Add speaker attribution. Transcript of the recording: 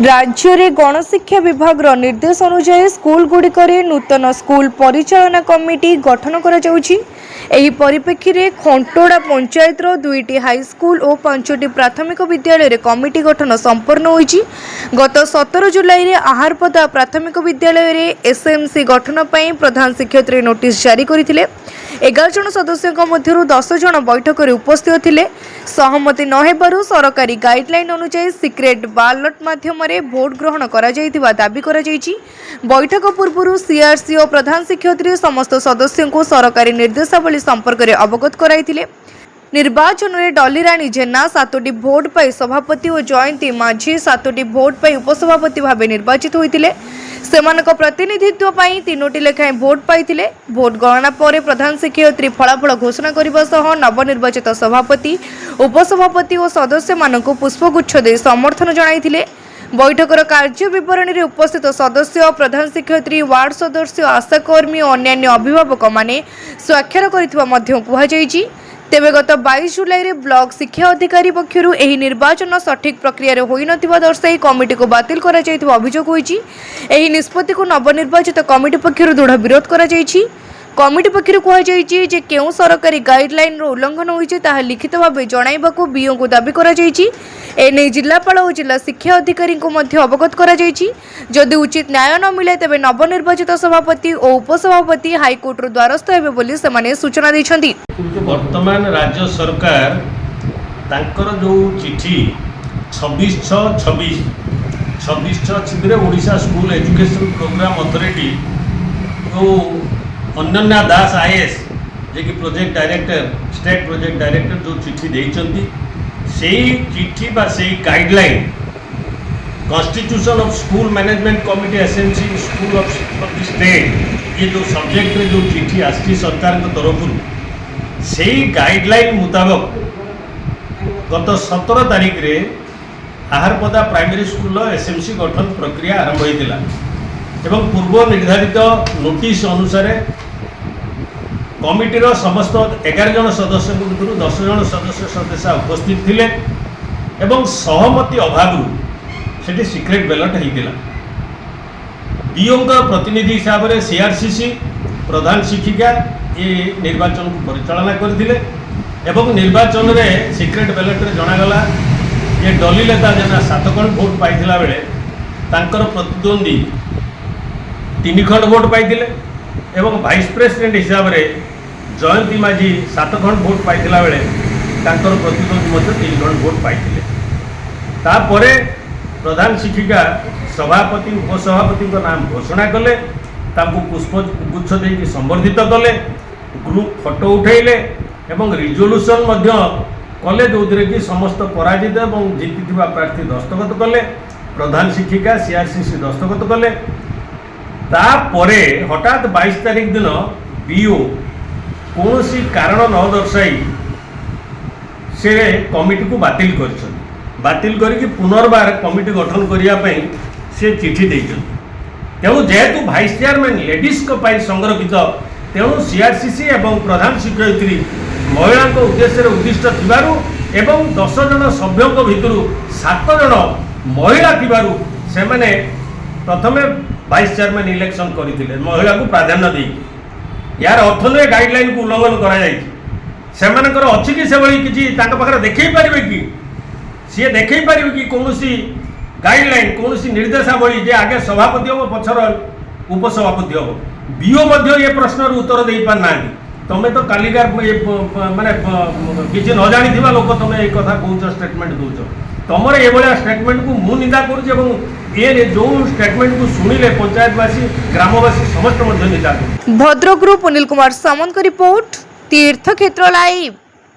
Speaker 1: राज्य रे गणशिक्षा विभाग निर्देश अनुसार स्कूल गुड़िक नूतन स्कूल परिचालना कमिटी गठन करा जाउछि। एही परिप्रेक्षी रे खंटोड़ा पंचायत दुईटी हाईस्कूल और 5टी प्राथमिक विद्यालय रे कमिटी गठन संपन्न होइछि। गत 17 जुलाई रे आहारपदा प्राथमिक विद्यालय रे एसएमसी गठन पई प्रधान शिक्षक नोटिस जारी करथिले। 11 जन सदस्यों मध्यरु 10 जन बैठक रे उपस्थित थिले। सहमति न हेबारु सरकारी गाइडलाइन अनुसार सिक्रेट बालट माध्यम रे भोट ग्रहण करा जायतिबा दाबी करा जायछि। बैठक पूर्व सीआरसी और प्रधान शिक्षक समस्त सदस्यों को सरकारी निर्देशावली संपर्क में अवगत कराइथिले। निर्वाचन में डॉलीराणी जेना 7टी भोट पाई सभापति और जयंती माझी 7टी भोट पाई उपसभापति भाव निर्वाचित होइतिले। सेमानक प्रतिनिधित्व पाई 3टी लेखाएं भोट पाइथिले। भोट गणना पर प्रधान शिक्षयित्री फलाफल घोषणा करने सह नवनिर्वाचित सभापति उपसभापति और सदस्य मानक पुष्पगुच्छ दे समर्थन जणाइथिले। बैठकर कार्य विवरणी में उपस्थित सदस्य प्रधान शिक्षयित्री वार्ड सदस्य आशाकर्मी और अन्य अभिभावक माने स्वाक्षर करिथिबा मध्य कुहाଯାଇଛି। तेबे गत 22 जुलाई रे ब्लॉक शिक्षा अधिकारी पक्षरु एही निर्वाचन सठिक प्रक्रिया रे होई नथिबा दर्शाई कमिटी को बातिल करा जायतिबा अभियोग होईछि। एही निष्पत्ति को नवनिर्वाचित कमिटी पक्षरु दृढ़ विरोध करा जायछि। कमिटी पक्षरु कुहा जायछि जे केउ सरकारी गाइडलाइन रो उल्लंघन होईछि ताहा लिखित भाबे जणाइबाकू बीओ को दाबी करा जायछि। एने जिलापाल और जिला शिक्षा अधिकारी को मध्य अवगत करा जायछि। जदि उचित न्याय न मिले तेबे नवनिर्वाचित सभापति और उपसभापति हाईकोर्ट रो द्वारस्थ हेबे बोली सेमाने सूचना दैछन्ति।
Speaker 2: वर्तमान राज्य सरकार तांकर जो चिठी 26/6/26 Odisha school education programme authority जो अनन्या दास आईएएस जे कि project director state project director जो चिठी देइछन्ति सेही चिठी बा सेही guideline constitution of school management committee SMC school of the state ये जो सब्जेक्ट रे जो चिठी आछि सरकार के तरफ सेही गाइडलाइन मुताबिक गत 17 तारीख रे आहारपदा प्राइमरी स्कूल एसएमसी गठन प्रक्रिया आरंभ होइतिला एवं पूर्व निर्धारित नोटिस अनुसार कमिटीर समस्त 11 जन सदस्य भितर 10 जन सदस्य उपस्थित थिले एवं सहमति अभाव सेठी सिक्रेट बैलेट होइतिला। बीओ प्रतिनिधि हिसाब से सीआरसीसी प्रधान शिक्षिका ये निर्वाचन को परिचालना करथिले एवं निर्वाचन में सिक्रेट बैलेट रे जणागला ये डॉलीलता जेना 7 खंड भोट पाइथिला बेले तांकर प्रतिद्वंदी 3 खंड भोट पाइथिले एवं वाइस प्रेसिडेंट हिसाब से जयंती माझी 7 खंड भोट पाइथिला बेले तांकर प्रतिद्वंदी मध्ये 3 खंड भोट पाइथिले। तापरे प्रधान शिक्षिका सभापति उपसभापति नाम घोषणा कले तांको पुष्पगुच्छ देकी संबर्धित कले ग्रुप फोटो उठेले एवं रिजोल्यूशन मध्य कले जो कि समस्त पराजित एवं जीतिथिबा प्रार्थी दस्तखत कले प्रधान शिक्षिका सीआरसीसी दस्तखत कले। तापरे हठात 22 तारीख दिन बीओ कौन सी कारण न दर्शाई से कमिटी को बातिल करके पुनर्बार कमिटी गठन करने से चिठी देइछन। तेणु जेहेतु भाइस चेयरमैन लेडीज संरक्षित तेणु सीआरसीसी एवं प्रधान शिक्षयित्री महिला उद्देश्य उद्दिष्ट थिबारु एवं 10 जन सभ्यों भितर 7 जन महिला थिबारु से माने प्रथमे वाइस चेयरमैन इलेक्शन करथिले महिला को प्राधान्य दे यार अर्थ नुहे गाइडलाइन को उल्लंघन करा जाय सेमानकर अछि कि से भली किछि तांका पाखर देखै परिबे कि सी देखै परिबे कि कोनोसी गाइडलाइन कोनोसी निर्देशावली जे आगे सभापति हो पछर उपसभापति हो बीओ मध्य ये प्रश्न उत्तर दे पार ना तमे तो कालिकार माने किछि न जानि थिबा लोक तमे ए कथा कहउछ स्टेटमेंट दोछ तमर ए भलिया स्टेटमेंट को मु निंदा करूछ एवं ए जो स्टेटमेंट को सुनिले पंचायतवासी ग्रामवासी समस्त मध्य निंदा करू।
Speaker 1: भद्रकरू अनिल कुमार सामंत का रिपोर्ट तीर्थक्षेत्र लाइव।